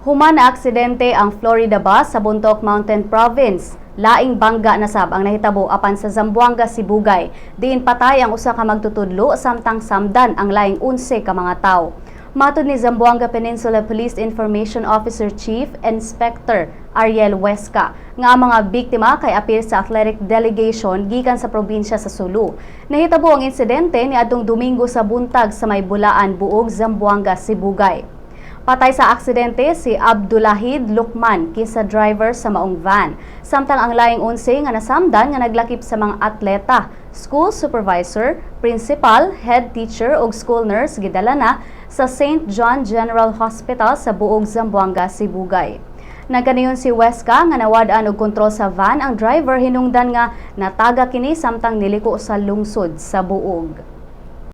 Human na aksidente ang Florida bus sa Bontoc Mountain Province. Laing bangga na sab ang nahitabo apan sa Zamboanga, Sibugay. Diin patay ang usa ka magtutudlo samtang samdan ang laing 11 ka mga tawo. Matud ni Zamboanga Peninsula Police Information Officer Chief Inspector Ariel Huesca nga ang mga biktima kay apil sa athletic delegation gikan sa probinsya sa Sulu. Nahitabo ang insidente niadtong Domingo sa buntag sa may Bulaan, Buog, Zamboanga, Sibugay. Patay sa aksidente si Abdulahid Lukman kinsa driver sa maong van. Samtang ang laing 11 nga nasamdan nga naglakip sa mga atleta, school supervisor, principal, head teacher ug school nurse gidala na sa St. John General Hospital sa Buog, Zamboanga, Sibugay. Nagkaniyon si Huesca nga nawad-an og kontrol sa van ang driver hinungdan nga nataga kini samtang niliko sa lungsod sa Buog.